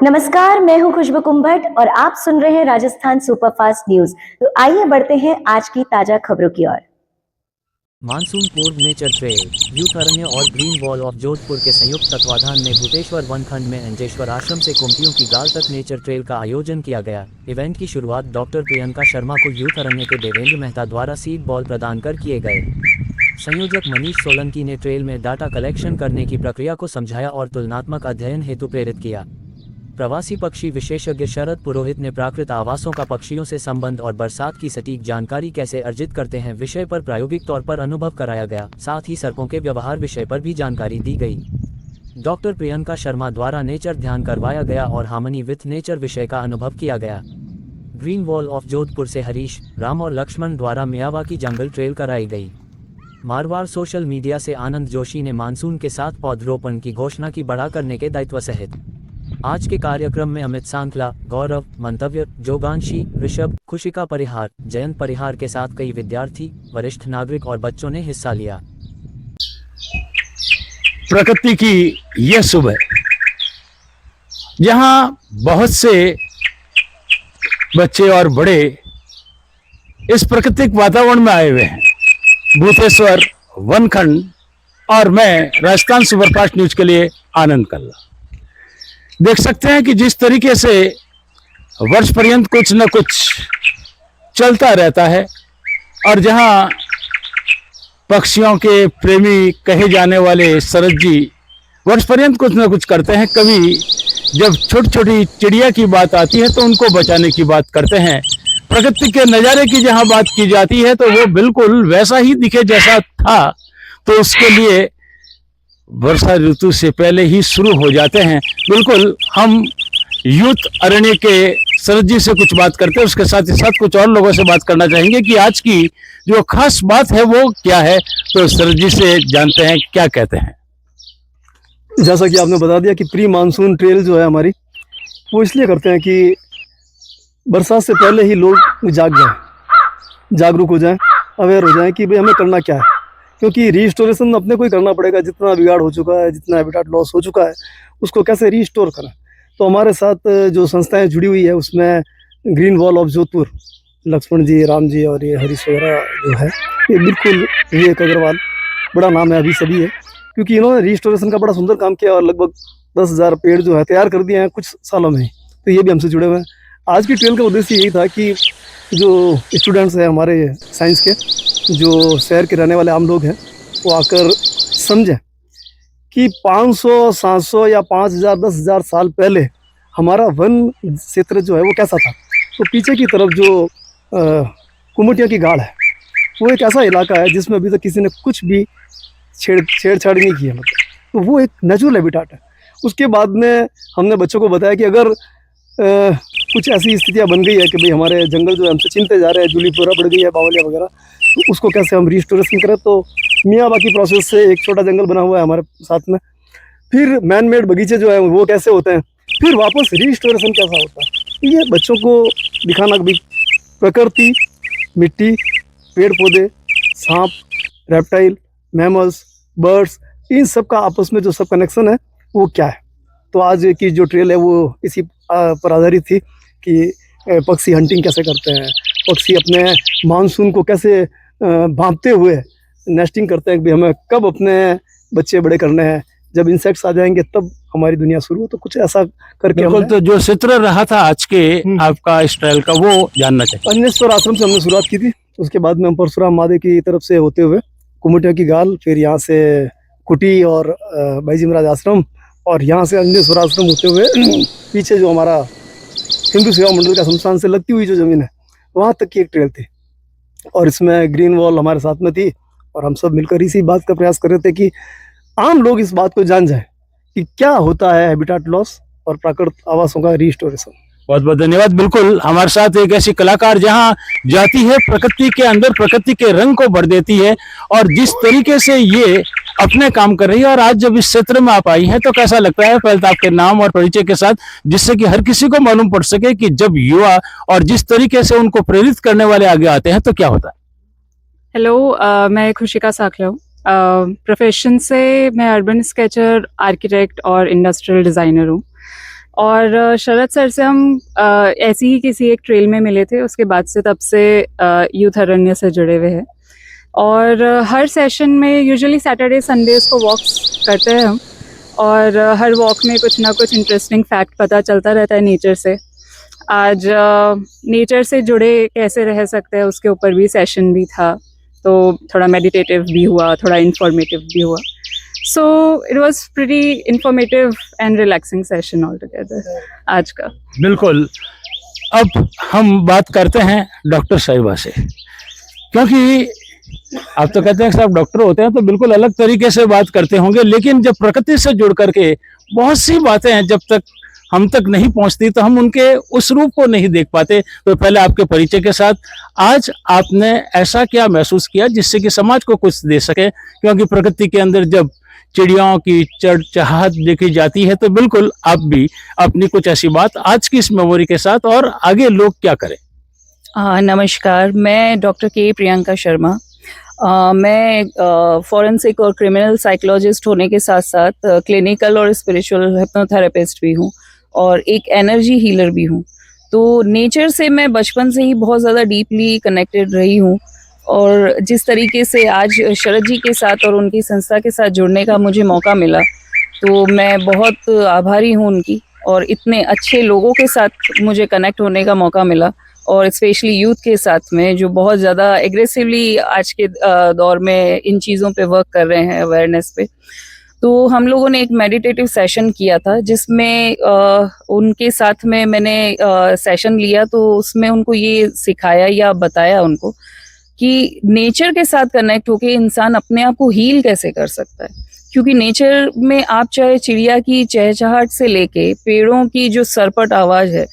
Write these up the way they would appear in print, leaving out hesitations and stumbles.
नमस्कार, मैं हूं खुशबू कुंभट और आप सुन रहे हैं राजस्थान सुपरफास्ट न्यूज। तो आइए बढ़ते हैं आज की ताजा खबरों की ओर। मानसून पूर्व नेचर ट्रेल यूथ अरण्य और ग्रीन वॉल ऑफ जोधपुर के संयुक्त तत्वाधान में भूतेश्वर वनखंड में अंजेश्वर आश्रम से कुंभियों की गाल तक नेचर ट्रेल का आयोजन किया गया। इवेंट की शुरुआत डॉक्टर प्रियंका शर्मा को यूथ अरण्य के देवेंद्र मेहता द्वारा सीड बॉल प्रदान कर किए गए। संयोजक मनीष सोलंकी ने ट्रेल में डाटा कलेक्शन करने की प्रक्रिया को समझाया और तुलनात्मक अध्ययन हेतु प्रेरित किया। प्रवासी पक्षी विशेषज्ञ शरद पुरोहित ने प्राकृत आवासों का पक्षियों से संबंध और बरसात की सटीक जानकारी कैसे अर्जित करते हैं विषय पर प्रायोगिक तौर पर अनुभव कराया गया। साथ ही सड़कों के व्यवहार विषय पर भी जानकारी दी गई। डॉक्टर प्रियंका शर्मा द्वारा नेचर ध्यान करवाया गया और हार्मनी विथ नेचर विषय का अनुभव किया गया। ग्रीन वॉल ऑफ जोधपुर से हरीश, राम और लक्ष्मण द्वारा मियावाकी जंगल ट्रेल कराई गई। मारवाड़ सोशल मीडिया से आनंद जोशी ने मानसून के साथ पौधरोपण की घोषणा की बड़ा करने के दायित्व सहित। आज के कार्यक्रम में अमित सांखला, गौरव, मंतव्य, जोगांशी, ऋषभ, खुशिका परिहार, जयंत परिहार के साथ कई विद्यार्थी, वरिष्ठ नागरिक और बच्चों ने हिस्सा लिया। प्रकृति की यह सुबह जहां बहुत से बच्चे और बड़े इस प्राकृतिक वातावरण में आए हुए हैं, भूतेश्वर वनखंड, और मैं राजस्थान सुपरफास्ट न्यूज के लिए आनंद कर रहा। देख सकते हैं कि जिस तरीके से वर्ष पर्यंत कुछ न कुछ चलता रहता है और जहां पक्षियों के प्रेमी कहे जाने वाले शरद जी वर्ष पर्यंत कुछ न कुछ करते हैं। कभी जब छोटी छोटी चिड़िया की बात आती है तो उनको बचाने की बात करते हैं। प्रकृति के नज़ारे की जहां बात की जाती है तो वो बिल्कुल वैसा ही दिखे जैसा था, तो उसके लिए वर्षा ऋतु से पहले ही शुरू हो जाते हैं। बिल्कुल हम यूथ अरण्य के शरद जी से कुछ बात करते हैं, उसके साथ ही साथ कुछ और लोगों से बात करना चाहेंगे कि आज की जो खास बात है वो क्या है। तो शरद जी से जानते हैं क्या कहते हैं। जैसा कि आपने बता दिया कि प्री मानसून ट्रेल जो है हमारी, वो इसलिए करते हैं कि बरसात से पहले ही लोग जाग जाएं, जागरूक हो जाएं, अवेयर हो जाएं कि भाई हमें करना क्या है। क्योंकि रीस्टोरेशन अपने को ही करना पड़ेगा। जितना बिगाड़ हो चुका है, जितना हैबिटेट लॉस हो चुका है, उसको कैसे रीस्टोर करें। तो हमारे साथ जो संस्थाएं जुड़ी हुई है उसमें green wall of Jodhpur, Laxman ji, Ram ji और ये हरीश वगैरह जो है, ये बिल्कुल विवेक अग्रवाल, बड़ा नाम है अभी सभी है, क्योंकि इन्होंने रीस्टोरेशन का बड़ा सुंदर काम किया और लगभग 10,000 पेड़ जो है तैयार कर दिए हैं कुछ सालों में ही। तो ये भी हमसे जुड़े हुए हैं। आज की ट्रेल का उद्देश्य यही था कि जो स्टूडेंट्स हैं हमारे साइंस के, जो शहर के रहने वाले आम लोग हैं, वो आकर समझें कि 500, 700 या 5,000, 10,000 साल पहले हमारा वन क्षेत्र जो है वो कैसा था। तो पीछे की तरफ जो कुमुटिया की गाड़ है, वो एक ऐसा इलाका है जिसमें अभी तक किसी ने कुछ भी छेड़छाड़ नहीं की है, मतलब। तो वो एक नेचुरल हैबिटेट है। उसके बाद में हमने बच्चों को बताया कि अगर कुछ ऐसी स्थितियाँ बन गई है कि भाई हमारे जंगल जो है हमसे चिनते जा रहे हैं, जूली पूरा बढ़ गई है, बावलिया वगैरह, तो उसको कैसे हम रीस्टोरेशन करें। तो मियावाकी प्रोसेस से एक छोटा जंगल बना हुआ है हमारे साथ में। फिर मैन मेड बगीचे जो है वो कैसे होते हैं, फिर वापस रीस्टोरेशन कैसा होता है, ये बच्चों को दिखाना भी। प्रकृति, मिट्टी, पेड़ पौधे, सांप, रेप्टाइल, मैमल्स, बर्ड्स, इन सब का आपस में जो सब कनेक्शन है वो क्या है। तो आज की जो ट्रेल है वो इसी पर आधारित थी कि पक्षी हंटिंग कैसे करते हैं, पक्षी अपने मानसून को कैसे भांपते हुए नेस्टिंग करते हैं कि हमें कब अपने बच्चे बड़े करने हैं, जब इंसेक्ट्स आ जाएंगे तब हमारी दुनिया शुरू हो। तो कुछ ऐसा करके बिल्कुल। तो जो चित्र रहा था आज के आपका इस ट्रेल का, वो जानना चाहिए। अंजेश्वर आश्रम से हमने शुरुआत की थी। उसके बाद में हम परशुराम महादेव की तरफ से होते हुए कुमुटिया की गाल, फिर यहाँ से कुटी और भाईजी महाराज आश्रम, और यहाँ से अंजेश्वर आश्रम होते हुए पीछे जो हमारा हिंदू सेवा मंडल का संस्थान से लगती हुई जो जमीन है वहाँ तक की एक ट्रेल थी। और इसमें ग्रीन वॉल हमारे साथ में थी और हम सब मिलकर इसी बात का प्रयास कर रहे थे कि आम लोग इस बात को जान जाए कि क्या होता है हैबिटेट लॉस और प्राकृतिक आवासों का रीस्टोरेशन। बहुत बहुत धन्यवाद। बिल्कुल हमारे साथ एक ऐसी कलाकार जहां जाती है प्रकृति के अंदर, प्रकृति के रंग को भर देती है, और जिस तरीके से ये अपने काम कर रही है। और आज जब इस क्षेत्र में आप आई हैं तो कैसा लगता है, पहले तो आपके नाम और परिचय के साथ, जिससे कि हर किसी को मालूम पड़ सके कि जब युवा और जिस तरीके से उनको प्रेरित करने वाले आगे आते हैं तो क्या होता है। हेलो, मैं खुशिका साखला हूँ। प्रोफेशन से मैं अर्बन स्केचर, आर्किटेक्ट और इंडस्ट्रियल डिज़ाइनर हूँ। और शरद सर से हम ऐसी ही किसी एक ट्रेल में मिले थे, उसके बाद से तब से यूथ अरण्य से जुड़े हुए हैं। और हर सेशन में यूजुअली सैटरडे संडेज को वॉक्स करते हैं हम, और हर वॉक में कुछ ना कुछ इंटरेस्टिंग फैक्ट पता चलता रहता है नेचर से। आज नेचर से जुड़े कैसे रह सकते हैं उसके ऊपर भी सेशन भी था, तो थोड़ा मेडिटेटिव भी हुआ, थोड़ा इंफॉर्मेटिव भी हुआ। So it was pretty informative and relaxing session all together आज का। बिल्कुल। अब हम बात करते हैं डॉक्टर साहिबा से, क्योंकि आप तो कहते हैं कि आप डॉक्टर होते हैं तो बिल्कुल अलग तरीके से बात करते होंगे, लेकिन जब प्रकृति से जुड़ करके बहुत सी बातें हैं जब तक हम तक नहीं पहुंचती तो हम उनके उस रूप को नहीं देख पाते। तो पहले आपके परिचय के साथ आज आपने ऐसा क्या महसूस किया जिससे कि समाज को कुछ दे सके, क्योंकि प्रकृति के अंदर जब चिड़ियाओं की चहचहाहट देखी जाती है तो बिल्कुल आप भी अपनी कुछ ऐसी बात आज की इस मेमोरी के साथ, और आगे लोग क्या करें। नमस्कार, मैं डॉक्टर के प्रियंका शर्मा। मैं फॉरेंसिक और क्रिमिनल साइकोलॉजिस्ट होने के साथ साथ क्लिनिकल और स्पिरिचुअल हिप्नोथेरेपिस्ट भी हूँ और एक एनर्जी हीलर भी हूँ। तो नेचर से मैं बचपन से ही बहुत ज़्यादा डीपली कनेक्टेड रही हूँ, और जिस तरीके से आज शरद जी के साथ और उनकी संस्था के साथ जुड़ने का मुझे मौका मिला, तो मैं बहुत आभारी हूँ उनकी, और इतने अच्छे लोगों के साथ मुझे कनेक्ट होने का मौका मिला, और स्पेशली यूथ के साथ में जो बहुत ज़्यादा एग्रेसिवली आज के दौर में इन चीज़ों पे वर्क कर रहे हैं, अवेयरनेस पे। तो हम लोगों ने एक मेडिटेटिव सेशन किया था जिसमें उनके साथ में मैंने सेशन लिया, तो उसमें उनको ये सिखाया या बताया उनको कि नेचर के साथ कनेक्ट होके इंसान अपने आप को हील कैसे कर सकता है। क्योंकि नेचर में आप चाहे चिड़िया की चहचहाहट से लेके पेड़ों की जो सरपट आवाज़ है,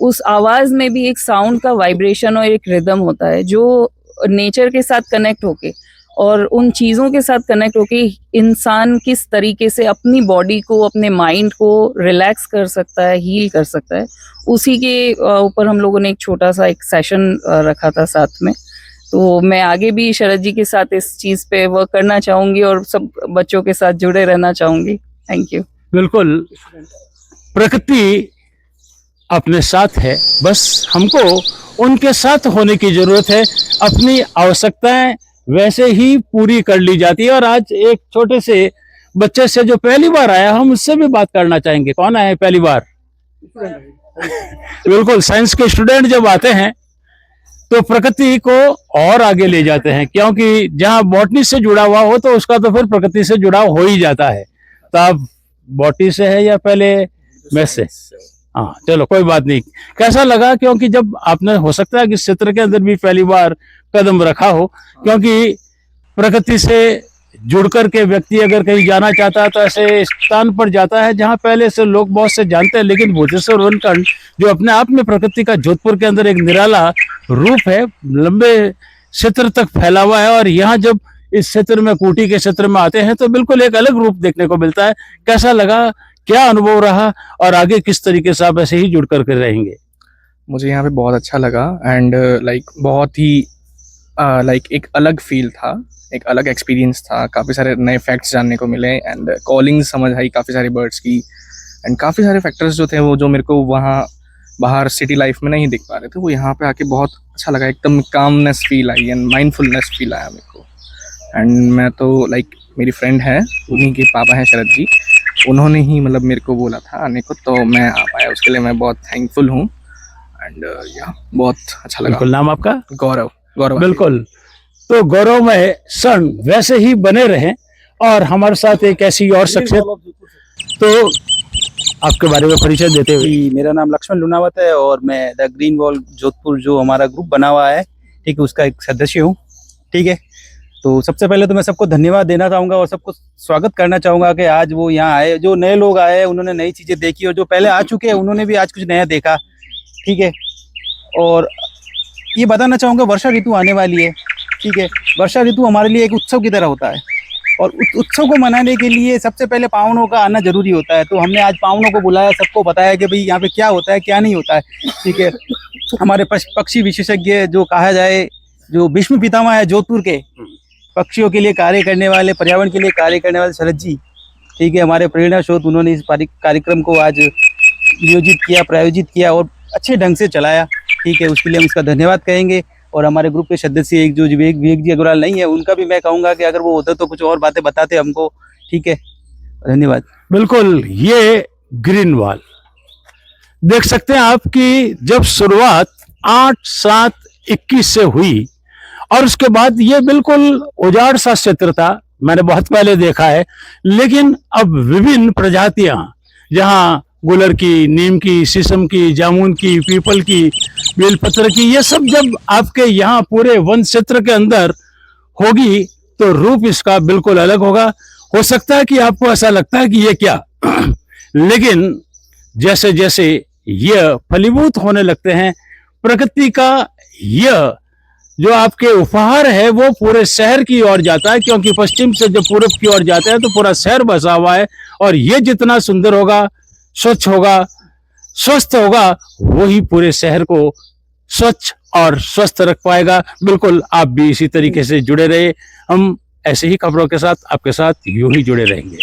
उस आवाज़ में भी एक साउंड का वाइब्रेशन और एक रिदम होता है, जो नेचर के साथ कनेक्ट होके और उन चीज़ों के साथ कनेक्ट होके इंसान किस तरीके से अपनी बॉडी को, अपने माइंड को रिलैक्स कर सकता है, हील कर सकता है, उसी के ऊपर हम लोगों ने एक छोटा सा एक सेशन रखा था साथ में। तो मैं आगे भी शरद जी के साथ इस चीज़ पे वर्क करना चाहूँगी और सब बच्चों के साथ जुड़े रहना चाहूँगी। Thank you. बिल्कुल, प्रकृति अपने साथ है, बस हमको उनके साथ होने की जरूरत है। अपनी आवश्यकताएं वैसे ही पूरी कर ली जाती है। और आज एक छोटे से बच्चे से जो पहली बार आया, हम उससे भी बात करना चाहेंगे। कौन आए पहली बार? बिल्कुल, साइंस के स्टूडेंट जब आते हैं तो प्रकृति को और आगे ले जाते हैं, क्योंकि जहां बॉटनी से जुड़ा हुआ हो तो उसका तो फिर प्रकृति से जुड़ाव हो ही जाता है। तो आप बॉटनी से है या पहले मैथ से? हाँ, चलो कोई बात नहीं। कैसा लगा, क्योंकि जब आपने हो सकता है कि इस क्षेत्र के अंदर भी पहली बार कदम रखा हो, क्योंकि प्रकृति से जुड़ कर के व्यक्ति अगर कहीं जाना चाहता है तो ऐसे स्थान पर जाता है जहां पहले से लोग बहुत से जानते हैं। लेकिन भूतेश्वर वनखंड जो अपने आप में प्रकृति का जोधपुर के अंदर एक निराला रूप है, लंबे क्षेत्र तक फैला हुआ है, और यहाँ जब इस क्षेत्र में, कूटी के क्षेत्र में आते हैं तो बिल्कुल एक अलग रूप देखने को मिलता है। कैसा लगा, क्या अनुभव रहा, और आगे किस तरीके से आप ऐसे ही जुड़ करके रहेंगे? मुझे यहाँ पे बहुत अच्छा लगा, एंड बहुत ही एक अलग फील था, एक अलग एक्सपीरियंस था। काफ़ी सारे नए फैक्ट्स जानने को मिले, एंड कॉलिंग समझ आई काफ़ी सारे बर्ड्स की, एंड काफ़ी सारे फैक्टर्स जो थे वो जो मेरे को वहाँ बाहर सिटी लाइफ में नहीं दिख पा रहे थे, वो यहाँ पे आके बहुत अच्छा लगा। एकदम calmness feel I and mindfulness feel आया मेरे को। एंड मैं तो मेरी फ्रेंड है, उन्हीं के पापा हैं शरद जी, उन्होंने ही मेरे को बोला था आने को, तो मैं आ पाया। उसके लिए मैं बहुत थैंकफुल हूँ, एंड बहुत अच्छा लगा। बिल्कुल। नाम आपका? गौरव। गौरव। बिल्कुल। तो गौरवमय क्षण वैसे ही बने रहें, और हमारे साथ एक ऐसी और शख्सियत, तो आपके बारे में परिचय देते हुए। मेरा नाम लक्ष्मण लुनावत है और मैं द ग्रीन वॉल जोधपुर जो हमारा ग्रुप बना हुआ है, ठीक है, उसका एक सदस्य हूँ। ठीक है, तो सबसे पहले तो मैं सबको धन्यवाद देना चाहूँगा और सबको स्वागत करना चाहूँगा कि आज वो यहाँ आए। जो नए लोग आए उन्होंने नई चीज़ें देखी, और जो पहले आ चुके हैं उन्होंने भी आज कुछ नया देखा। ठीक है, और ये बताना चाहूँगा वर्षा ऋतु आने वाली है। ठीक है, वर्षा ऋतु हमारे लिए एक उत्सव की तरह होता है, और उत्सव को मनाने के लिए सबसे पहले पावनों का आना जरूरी होता है। तो हमने आज पावनों को बुलाया, सबको बताया कि भाई यहाँ पे क्या होता है, क्या नहीं होता है। ठीक है, हमारे पक्षी विशेषज्ञ जो कहा जाए, जो भीष्म पितामह है जोधपुर के, पक्षियों के लिए कार्य करने वाले, पर्यावरण के लिए कार्य करने वाले शरद जी, ठीक है, हमारे प्रेरणा स्रोत, उन्होंने इस कार्यक्रम को आज नियोजित किया, प्रायोजित किया और अच्छे ढंग से चलाया, ठीक है, उसके लिए हम उसका धन्यवाद कहेंगे। और हमारे ग्रुप के सदस्य एक जो विवेक जी अग्रवाल नहीं है, उनका भी मैं कहूँगा कि अगर वो होता तो कुछ और बातें बताते हमको, ठीक है। धन्यवाद। बिल्कुल, ये ग्रीन वॉल देख सकते हैं आप कि जब शुरुआत 8/7/21 से हुई और उसके बाद ये बिल्कुल उजाड़ सा क्षेत्र था, मैंने बहुत पहले देखा है, लेकिन अब विभिन्न प्रजातियां, जहां गुलर की, नीम की, शीशम की, जामुन की, पीपल की, बेलपत्र की, ये सब जब आपके यहाँ पूरे वन क्षेत्र के अंदर होगी तो रूप इसका बिल्कुल अलग होगा। हो सकता है कि आपको ऐसा लगता है कि ये क्या लेकिन जैसे जैसे यह फलीभूत होने लगते हैं, प्रकृति का यह जो आपके उपहार है वो पूरे शहर की ओर जाता है, क्योंकि पश्चिम से जब पूरब की ओर जाता है तो पूरा शहर बसा हुआ है। और ये जितना सुंदर होगा, स्वच्छ होगा, स्वस्थ होगा, वही पूरे शहर को स्वच्छ और स्वस्थ रख पाएगा। बिल्कुल, आप भी इसी तरीके से जुड़े रहे, हम ऐसे ही खबरों के साथ आपके साथ यूं ही जुड़े रहेंगे।